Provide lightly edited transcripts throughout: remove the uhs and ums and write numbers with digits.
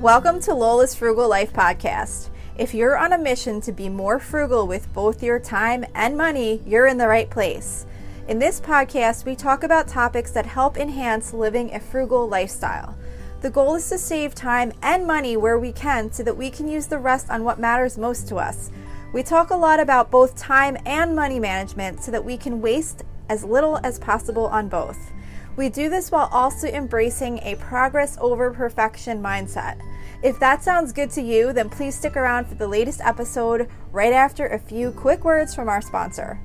Welcome to Lola's Frugal Life Podcast. If you're on a mission to be more frugal with both your time and money, you're in the right place. In this podcast, we talk about topics that help enhance living a frugal lifestyle. The goal is to save time and money where we can so that we can use the rest on what matters most to us. We talk a lot about both time and money management so that we can waste as little as possible on both. We do this while also embracing a progress over perfection mindset. If that sounds good to you, then please stick around for the latest episode right after a few quick words from our sponsor.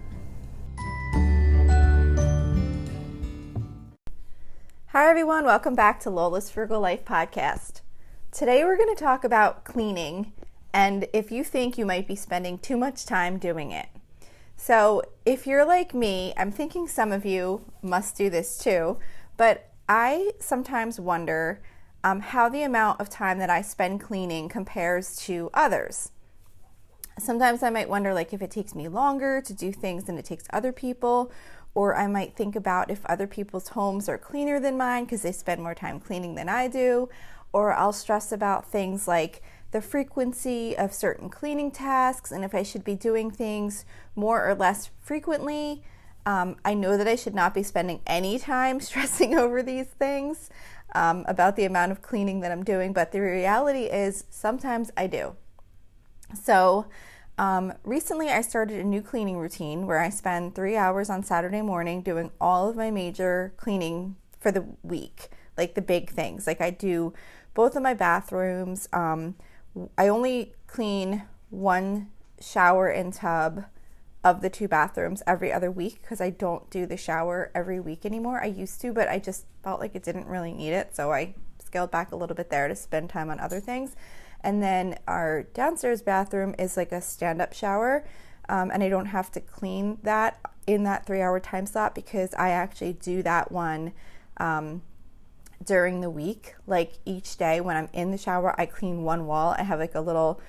Hi everyone, welcome back to Lola's Frugal Life Podcast. Today we're going to talk about cleaning and if you think you might be spending too much time doing it. So if you're like me, I'm thinking some of you must do this too, but I sometimes wonder how the amount of time that I spend cleaning compares to others. Sometimes I might wonder if it takes me longer to do things than it takes other people, or I might think about if other people's homes are cleaner than mine because they spend more time cleaning than I do, or I'll stress about things like the frequency of certain cleaning tasks and if I should be doing things more or less frequently. I know that I should not be spending any time stressing over these things about the amount of cleaning that I'm doing, but the reality is sometimes I do. So recently I started a new cleaning routine where I spend 3 hours on Saturday morning doing all of my major cleaning for the week, like the big things. Like I do both of my bathrooms. I only clean one shower and tub of the 2 bathrooms every other week because I don't do the shower every week anymore. I used to, but I just felt like it didn't really need it, so I scaled back a little bit there to spend time on other things. And then our downstairs bathroom is like a stand-up shower, and I don't have to clean that in that 3-hour time slot because I actually do that one during the week. Like each day when I'm in the shower, I clean one wall. I have like a little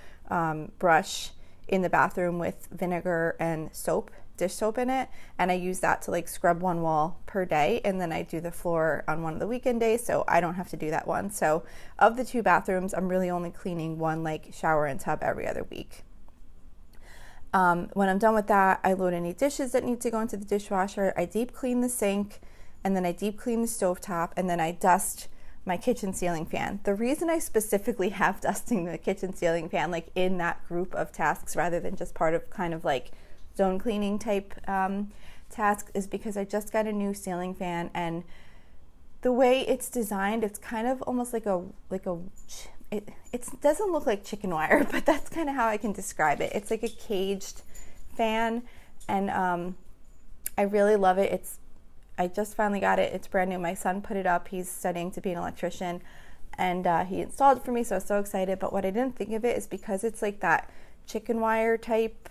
brush in the bathroom with vinegar and soap, dish soap in it, and I use that to scrub one wall per day, and then I do the floor on one of the weekend days, so I don't have to do that one. So of the 2 bathrooms, I'm really only cleaning one shower and tub every other week. When I'm done with that, I load any dishes that need to go into the dishwasher, I deep clean the sink, and then I deep clean the stovetop, and then I dust my kitchen ceiling fan. The reason I specifically have dusting the kitchen ceiling fan in that group of tasks rather than just part of zone cleaning type tasks is because I just got a new ceiling fan, and the way it's designed, it's kind of almost it doesn't look like chicken wire, but that's kind of how I can describe it. It's like a caged fan, and I really love it. I just finally got it. It's brand new. My son put it up. He's studying to be an electrician, and he installed it for me, so I was so excited. But what I didn't think of it is because it's like that chicken wire type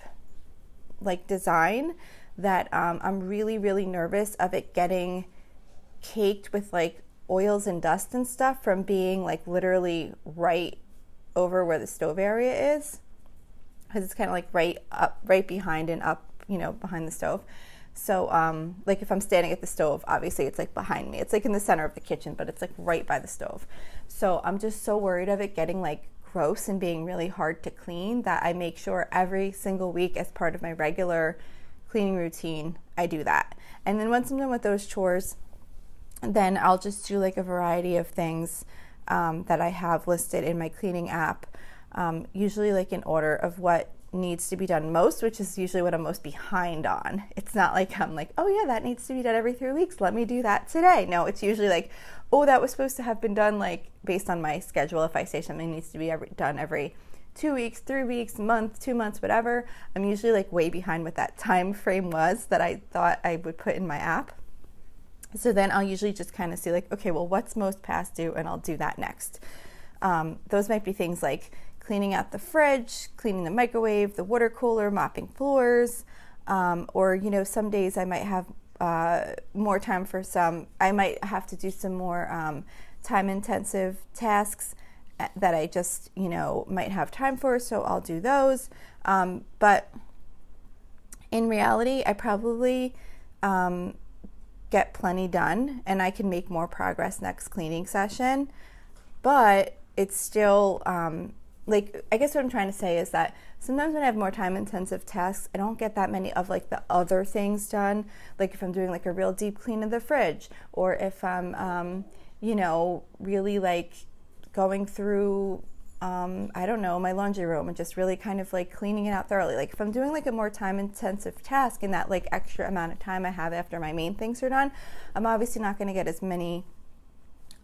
design that I'm really, really nervous of it getting caked with oils and dust and stuff from being literally right over where the stove area is, because it's kind of right behind and up, behind the stove. So if I'm standing at the stove, obviously it's behind me. It's in the center of the kitchen, but it's right by the stove. So I'm just so worried of it getting gross and being really hard to clean that I make sure every single week as part of my regular cleaning routine, I do that. And then once I'm done with those chores, then I'll just do a variety of things that I have listed in my cleaning app, usually in order of what needs to be done most, which is usually what I'm most behind on. It's not I'm oh yeah, that needs to be done every 3 weeks, let me do that today. No, it's usually oh, that was supposed to have been done based on my schedule. If I say something needs to be done every 2 weeks, 3 weeks, month, 2 months, whatever, I'm usually way behind what that time frame was that I thought I would put in my app. So then I'll usually just kind of see okay, well, what's most past due, and I'll do that next. Those might be things cleaning out the fridge, cleaning the microwave, the water cooler, mopping floors, or some days I might have more time for I might have to do some more time-intensive tasks that I just, might have time for, so I'll do those. But in reality, I probably get plenty done, and I can make more progress next cleaning session. But it's still, like, I guess what I'm trying to say is that sometimes when I have more time intensive tasks, I don't get that many of like the other things done. Like if I'm doing like a real deep clean of the fridge, or if I'm, you know, really like going through, I don't know, my laundry room and just really kind of like cleaning it out thoroughly. Like if I'm doing like a more time intensive task in that like extra amount of time I have after my main things are done, I'm obviously not going to get as many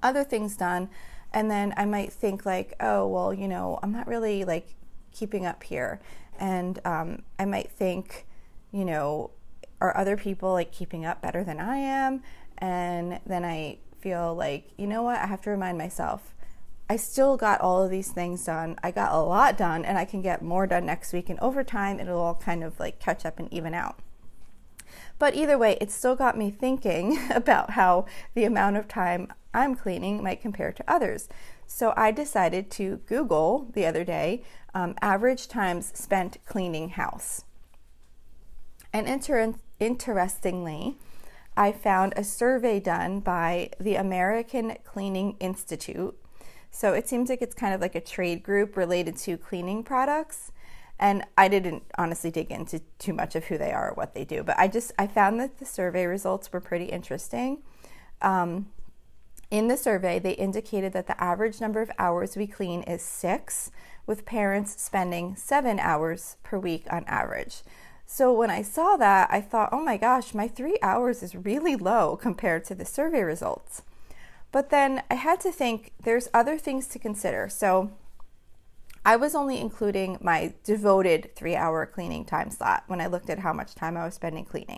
other things done. And then I might think like, oh, well, you know, I'm not really like keeping up here. And I might think, you know, are other people like keeping up better than I am? And then I feel like, you know what, I have to remind myself, I still got all of these things done. I got a lot done, and I can get more done next week. And over time, it'll all kind of like catch up and even out. But either way, it still got me thinking about how the amount of time I'm cleaning might compare to others. So I decided to Google the other day, average times spent cleaning house. And interestingly, I found a survey done by the American Cleaning Institute. So it seems like it's kind of like a trade group related to cleaning products. And I didn't honestly dig into too much of who they are or what they do, but I found that the survey results were pretty interesting. In the survey, they indicated that the average number of hours we clean is 6, with parents spending 7 hours per week on average. So when I saw that, I thought, oh my gosh, my 3 hours is really low compared to the survey results. But then I had to think there's other things to consider. So I was only including my devoted 3-hour cleaning time slot when I looked at how much time I was spending cleaning.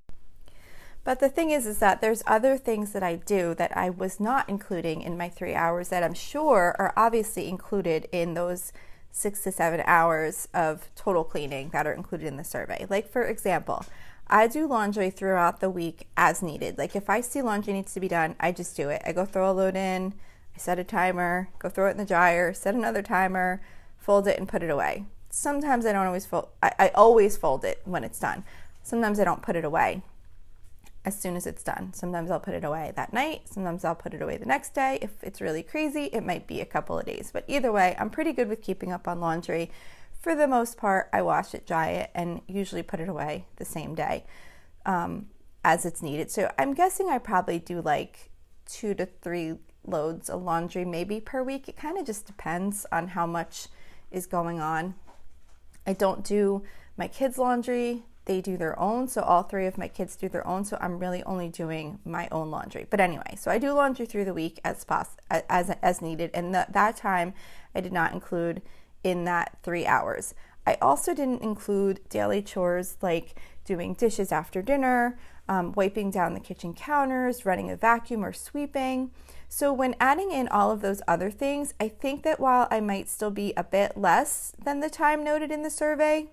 But the thing is that there's other things that I do that I was not including in my 3 hours that I'm sure are obviously included in those 6 to 7 hours of total cleaning that are included in the survey. Like for example, I do laundry throughout the week as needed. Like if I see laundry needs to be done, I just do it. I go throw a load in, I set a timer, go throw it in the dryer, set another timer, fold it and put it away. Sometimes I don't always fold, I always fold it when it's done. Sometimes I don't put it away as soon as it's done. Sometimes I'll put it away that night. Sometimes I'll put it away the next day. If it's really crazy, it might be a couple of days. But either way, I'm pretty good with keeping up on laundry. For the most part, I wash it, dry it, and usually put it away the same day as it's needed. So I'm guessing I probably do like 2 to 3 loads of laundry maybe per week. It kind of just depends on how much is going on. I don't do my kids' laundry. They do their own, so all 3 of my kids do their own, so I'm really only doing my own laundry. But anyway, so I do laundry through the week as needed, and that time I did not include in that 3 hours. I also didn't include daily chores like doing dishes after dinner, wiping down the kitchen counters, running a vacuum, or sweeping. So when adding in all of those other things, I think that while I might still be a bit less than the time noted in the survey,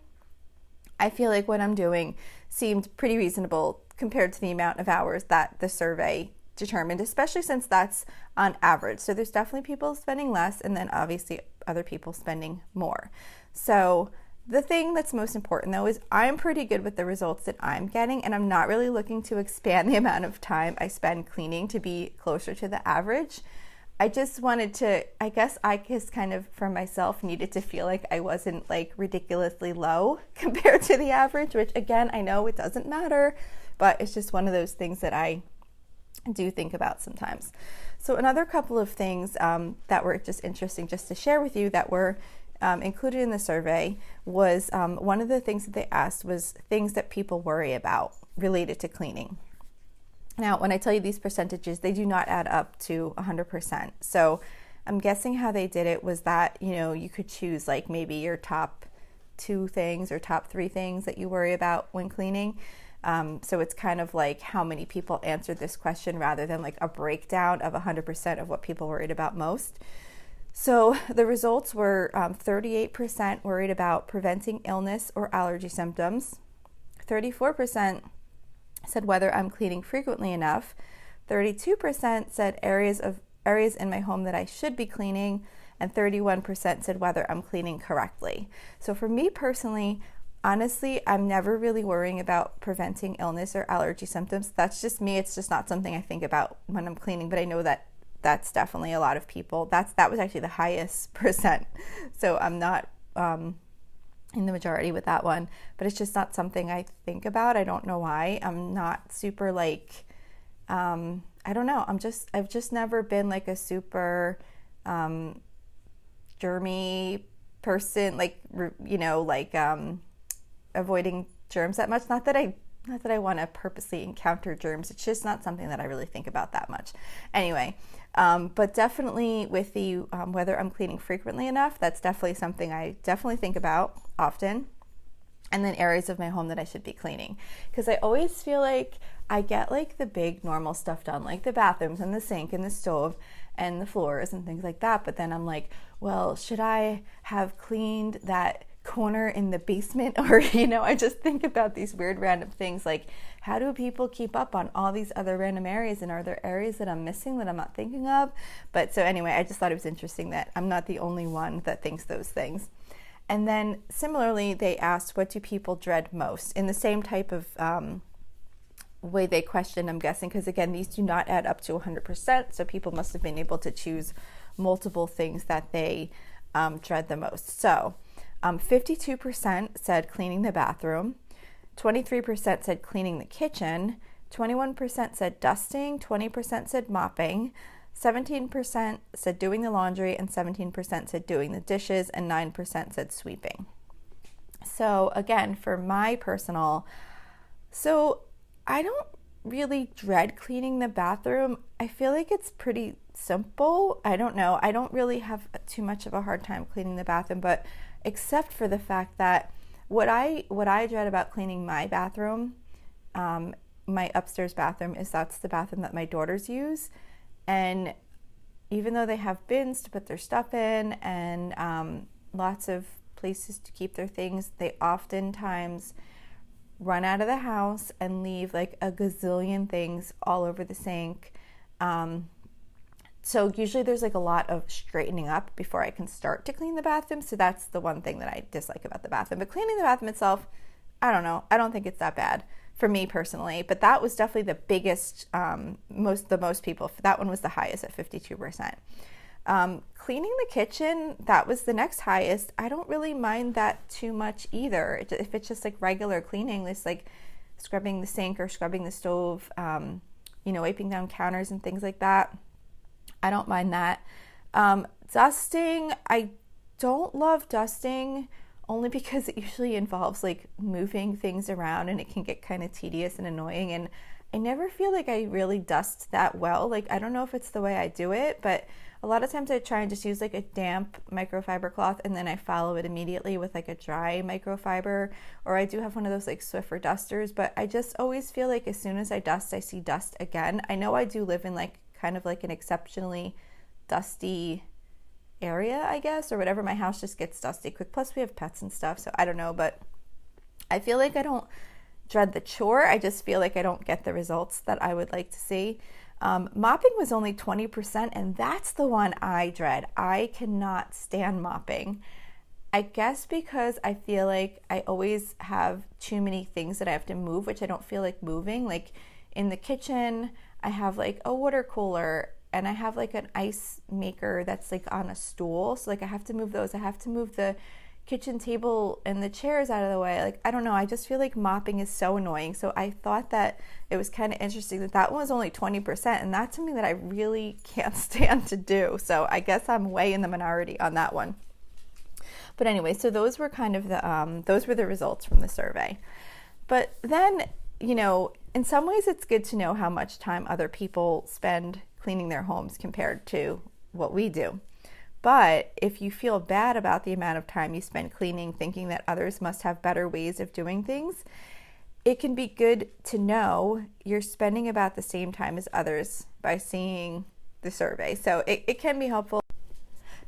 I feel like what I'm doing seemed pretty reasonable compared to the amount of hours that the survey determined, especially since that's on average. So there's definitely people spending less, and then obviously other people spending more. So the thing that's most important though is I'm pretty good with the results that I'm getting, and I'm not really looking to expand the amount of time I spend cleaning to be closer to the average. I just wanted to, I guess I just kind of for myself needed to feel like I wasn't like ridiculously low compared to the average, which again, I know it doesn't matter, but it's just one of those things that I do think about sometimes. So another couple of things that were just interesting just to share with you that were included in the survey was one of the things that they asked was things that people worry about related to cleaning. Now, when I tell you these percentages, they do not add up to 100%. So I'm guessing how they did it was that, you know, you could choose like maybe your top 2 things or top 3 things that you worry about when cleaning. So it's kind of like how many people answered this question rather than like a breakdown of 100% of what people worried about most. So the results were 38% worried about preventing illness or allergy symptoms, 34% said whether I'm cleaning frequently enough, 32% said areas in my home that I should be cleaning, and 31% said whether I'm cleaning correctly. So for me personally, honestly, I'm never really worrying about preventing illness or allergy symptoms. That's just me. It's just not something I think about when I'm cleaning, but I know that that's definitely a lot of people. That was actually the highest percent. So I'm not in the majority with that one, but it's just not something I think about. I don't know why. I'm not super like, I don't know. I've just never been like a super germy person, like, you know, like avoiding germs that much. Not that I want to purposely encounter germs. It's just not something that I really think about that much. Anyway, but definitely with the whether I'm cleaning frequently enough, that's definitely something I definitely think about often. And then areas of my home that I should be cleaning, because I always feel like I get like the big normal stuff done, like the bathrooms and the sink and the stove and the floors and things like that. But then I'm like, well, should I have cleaned that corner in the basement? Or, you know, I just think about these weird random things, like how do people keep up on all these other random areas, and are there areas that I'm missing that I'm not thinking of? But so anyway, I just thought it was interesting that I'm not the only one that thinks those things. And then similarly, they asked, what do people dread most? In the same type of way they questioned, I'm guessing, because again, these do not add up to 100%. So people must have been able to choose multiple things that they dread the most. So 52% said cleaning the bathroom, 23% said cleaning the kitchen, 21% said dusting, 20% said mopping, 17% said doing the laundry, and 17% said doing the dishes, and 9% said sweeping. So again, for my personal, so I don't really dread cleaning the bathroom. I feel like it's pretty simple. I don't know. I don't really have too much of a hard time cleaning the bathroom, but except for the fact that what I dread about cleaning my bathroom, my upstairs bathroom, is that's the bathroom that my daughters use. And even though they have bins to put their stuff in and lots of places to keep their things, they oftentimes run out of the house and leave like a gazillion things all over the sink. So usually there's like a lot of straightening up before I can start to clean the bathroom. So that's the one thing that I dislike about the bathroom. But cleaning the bathroom itself, I don't know. I don't think it's that bad for me personally. But that was definitely the biggest, the most people. That one was the highest at 52%. Cleaning the kitchen, that was the next highest. I don't really mind that too much either. If it's just like regular cleaning, this like scrubbing the sink or scrubbing the stove, wiping down counters and things like that, I don't mind that. Dusting, I don't love dusting only because it usually involves like moving things around and it can get kind of tedious and annoying, and I never feel like I really dust that well. Like, I don't know if it's the way I do it, but a lot of times I try and just use like a damp microfiber cloth and then I follow it immediately with like a dry microfiber, or I do have one of those like Swiffer dusters, but I just always feel like as soon as I dust, I see dust again. I know I do live in like kind of like an exceptionally dusty area, I guess, or whatever. My house just gets dusty quick. Plus we have pets and stuff, so I don't know, but I feel like I don't dread the chore. I just feel like I don't get the results that I would like to see. Mopping was only 20%, and that's the one I dread. I cannot stand mopping. I guess because I feel like I always have too many things that I have to move, which I don't feel like moving. Like in the kitchen, I have like a water cooler and I have like an ice maker that's like on a stool. So like I have to move those. I have to move the kitchen table and the chairs out of the way. Like, I don't know. I just feel like mopping is so annoying. So I thought that it was kind of interesting that that one was only 20%. And that's something that I really can't stand to do. So I guess I'm way in the minority on that one. But anyway, so those were kind of those were the results from the survey. But then, in some ways it's good to know how much time other people spend cleaning their homes compared to what we do. But if you feel bad about the amount of time you spend cleaning, thinking that others must have better ways of doing things, it can be good to know you're spending about the same time as others by seeing the survey. So it can be helpful.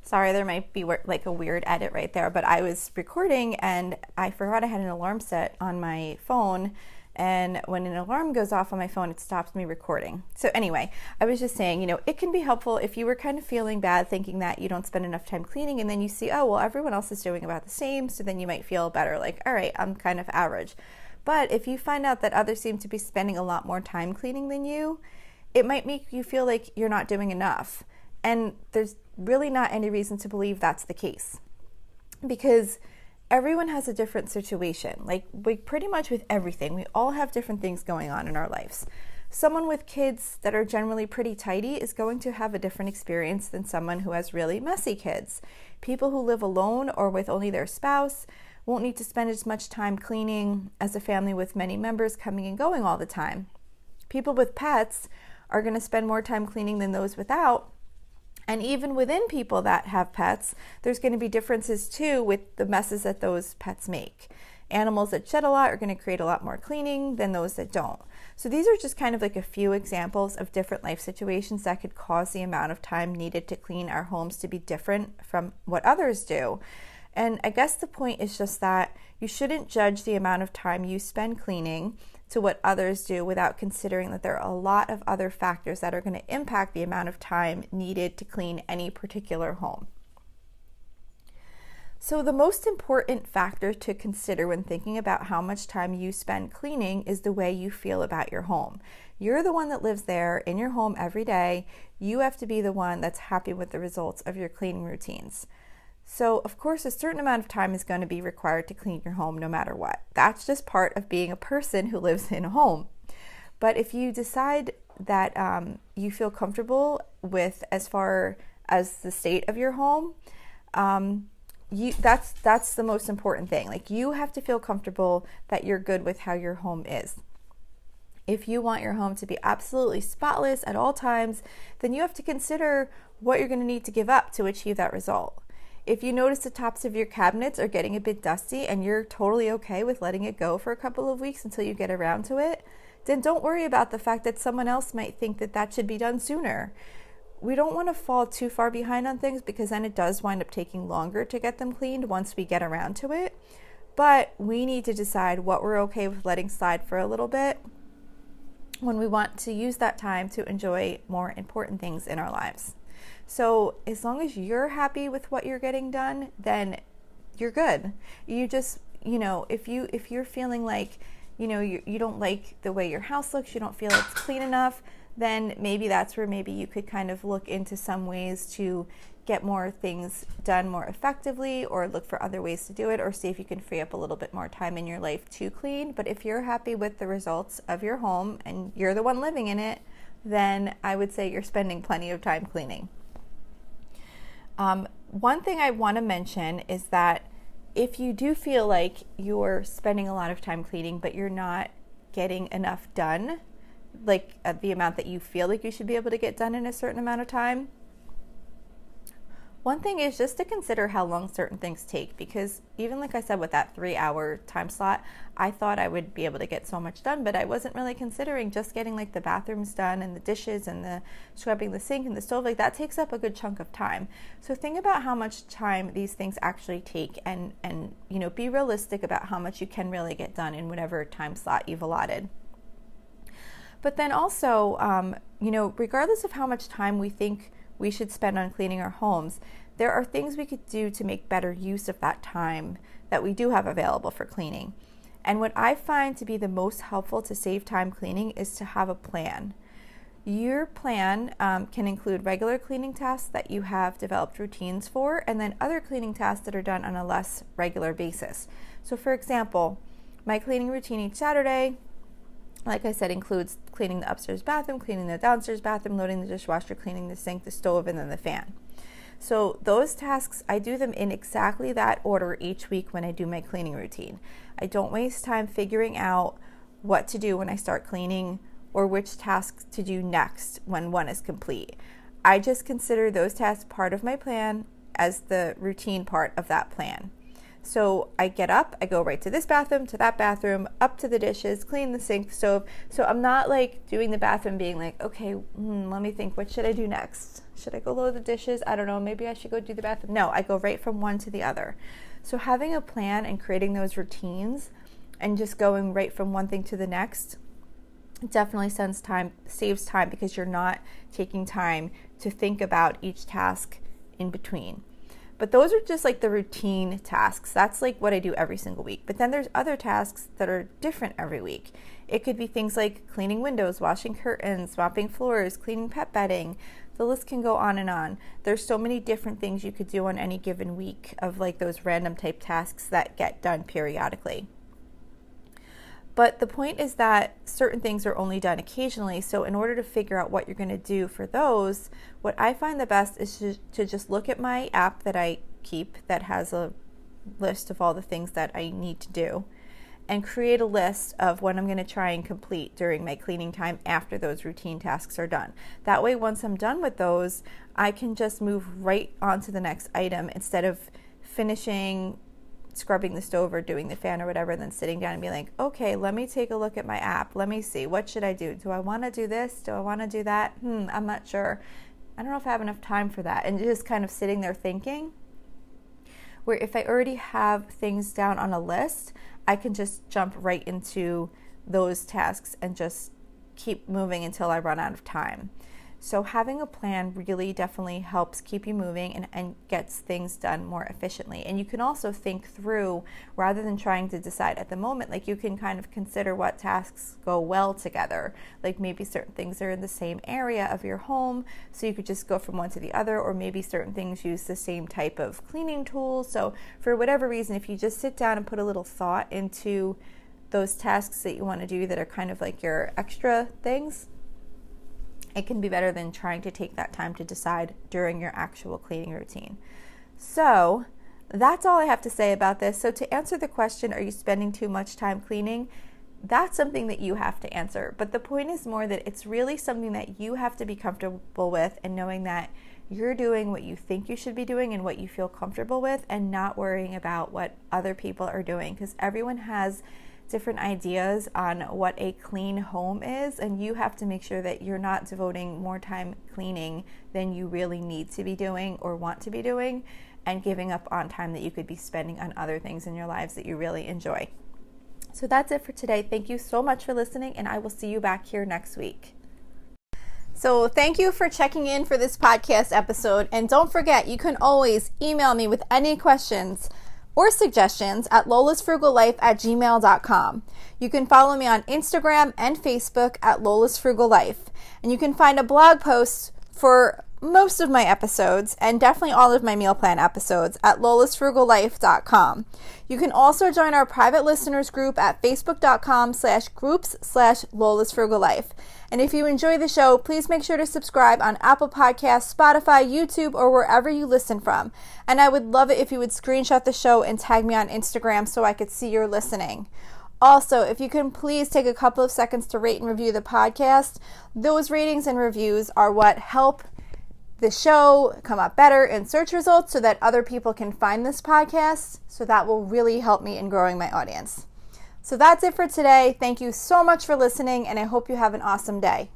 Sorry, there might be like a weird edit right there, but I was recording and I forgot I had an alarm set on my phone. And when an alarm goes off on my phone, it stops me recording. So anyway, I was just saying, it can be helpful if you were kind of feeling bad, thinking that you don't spend enough time cleaning, and then you see, oh, well, everyone else is doing about the same. So then you might feel better, like, all right, I'm kind of average. But if you find out that others seem to be spending a lot more time cleaning than you, it might make you feel like you're not doing enough. And there's really not any reason to believe that's the case, because everyone has a different situation. Like pretty much with everything, we all have different things going on in our lives. Someone with kids that are generally pretty tidy is going to have a different experience than someone who has really messy kids. People who live alone or with only their spouse won't need to spend as much time cleaning as a family with many members coming and going all the time. People with pets are going to spend more time cleaning than those without. And even within people that have pets, there's going to be differences too with the messes that those pets make. Animals that shed a lot are going to create a lot more cleaning than those that don't. So these are just kind of like a few examples of different life situations that could cause the amount of time needed to clean our homes to be different from what others do. And I guess the point is just that you shouldn't judge the amount of time you spend cleaning to what others do without considering that there are a lot of other factors that are going to impact the amount of time needed to clean any particular home. So the most important factor to consider when thinking about how much time you spend cleaning is the way you feel about your home. You're the one that lives there in your home every day. You have to be the one that's happy with the results of your cleaning routines. So, of course, a certain amount of time is going to be required to clean your home no matter what. That's just part of being a person who lives in a home. But if you decide that you feel comfortable with as far as the state of your home, that's the most important thing. Like, you have to feel comfortable that you're good with how your home is. If you want your home to be absolutely spotless at all times, then you have to consider what you're going to need to give up to achieve that result. If you notice the tops of your cabinets are getting a bit dusty and you're totally okay with letting it go for a couple of weeks until you get around to it, then don't worry about the fact that someone else might think that that should be done sooner. We don't want to fall too far behind on things, because then it does wind up taking longer to get them cleaned once we get around to it. But we need to decide what we're okay with letting slide for a little bit when we want to use that time to enjoy more important things in our lives. So as long as you're happy with what you're getting done, then you're good. You just, if you're feeling like, you don't like the way your house looks, you don't feel it's clean enough, then maybe that's where maybe you could kind of look into some ways to get more things done more effectively, or look for other ways to do it, or see if you can free up a little bit more time in your life to clean. But if you're happy with the results of your home and you're the one living in it, then I would say you're spending plenty of time cleaning. One thing I want to mention is that if you do feel like you're spending a lot of time cleaning, but you're not getting enough done, like the amount that you feel like you should be able to get done in a certain amount of time, one thing is just to consider how long certain things take, because even like I said, with that 3-hour time slot, I thought I would be able to get so much done, but I wasn't really considering just getting like the bathrooms done and the dishes and the scrubbing the sink and the stove. Like, that takes up a good chunk of time. So think about how much time these things actually take, and be realistic about how much you can really get done in whatever time slot you've allotted. But then also, regardless of how much time we think we should spend on cleaning our homes, there are things we could do to make better use of that time that we do have available for cleaning. And what I find to be the most helpful to save time cleaning is to have a plan. Your plan can include regular cleaning tasks that you have developed routines for, and then other cleaning tasks that are done on a less regular basis. So for example, my cleaning routine each Saturday, like I said, includes cleaning the upstairs bathroom, cleaning the downstairs bathroom, loading the dishwasher, cleaning the sink, the stove, and then the fan. So those tasks, I do them in exactly that order each week when I do my cleaning routine. I don't waste time figuring out what to do when I start cleaning, or which tasks to do next when one is complete. I just consider those tasks part of my plan as the routine part of that plan. So I get up, I go right to this bathroom, to that bathroom, up to the dishes, clean the sink, stove. So I'm not like doing the bathroom being like, okay, let me think, what should I do next? Should I go load the dishes? I don't know, maybe I should go do the bathroom. No, I go right from one to the other. So having a plan and creating those routines and just going right from one thing to the next definitely saves time, because you're not taking time to think about each task in between. But those are just like the routine tasks. That's like what I do every single week. But then there's other tasks that are different every week. It could be things like cleaning windows, washing curtains, mopping floors, cleaning pet bedding. The list can go on and on. There's so many different things you could do on any given week of like those random type tasks that get done periodically. But the point is that certain things are only done occasionally. So in order to figure out what you're going to do for those, what I find the best is to just look at my app that I keep that has a list of all the things that I need to do, and create a list of what I'm going to try and complete during my cleaning time after those routine tasks are done. That way, once I'm done with those, I can just move right on to the next item instead of finishing scrubbing the stove or doing the fan or whatever, then sitting down and being like, okay, let me take a look at my app. Let me see, what should I do? Do I want to do this? Do I want to do that? I'm not sure. I don't know if I have enough time for that. And just kind of sitting there thinking, where if I already have things down on a list, I can just jump right into those tasks and just keep moving until I run out of time. So having a plan really definitely helps keep you moving and gets things done more efficiently. And you can also think through, rather than trying to decide at the moment, like you can kind of consider what tasks go well together. Like maybe certain things are in the same area of your home, so you could just go from one to the other, or maybe certain things use the same type of cleaning tools. So for whatever reason, if you just sit down and put a little thought into those tasks that you want to do that are kind of like your extra things, it can be better than trying to take that time to decide during your actual cleaning routine. So that's all I have to say about this. So to answer the question, are you spending too much time cleaning? That's something that you have to answer. But the point is more that it's really something that you have to be comfortable with, and knowing that you're doing what you think you should be doing and what you feel comfortable with, and not worrying about what other people are doing, because everyone has different ideas on what a clean home is, and you have to make sure that you're not devoting more time cleaning than you really need to be doing or want to be doing, and giving up on time that you could be spending on other things in your lives that you really enjoy. So that's it for today. Thank you so much for listening, and I will see you back here next week. So thank you for checking in for this podcast episode, and don't forget, you can always email me with any questions or suggestions at lolasfrugallife@gmail.com. You can follow me on Instagram and Facebook at lolasfrugallife. And you can find a blog post for most of my episodes, and definitely all of my meal plan episodes, at lolasfrugallife.com. You can also join our private listeners group at facebook.com/groups/lolasfrugallife. And if you enjoy the show, please make sure to subscribe on Apple Podcasts, Spotify, YouTube, or wherever you listen from. And I would love it if you would screenshot the show and tag me on Instagram so I could see you're listening. Also, if you can please take a couple of seconds to rate and review the podcast. Those ratings and reviews are what help the show come up better in search results so that other people can find this podcast. So that will really help me in growing my audience. So that's it for today. Thank you so much for listening, and I hope you have an awesome day.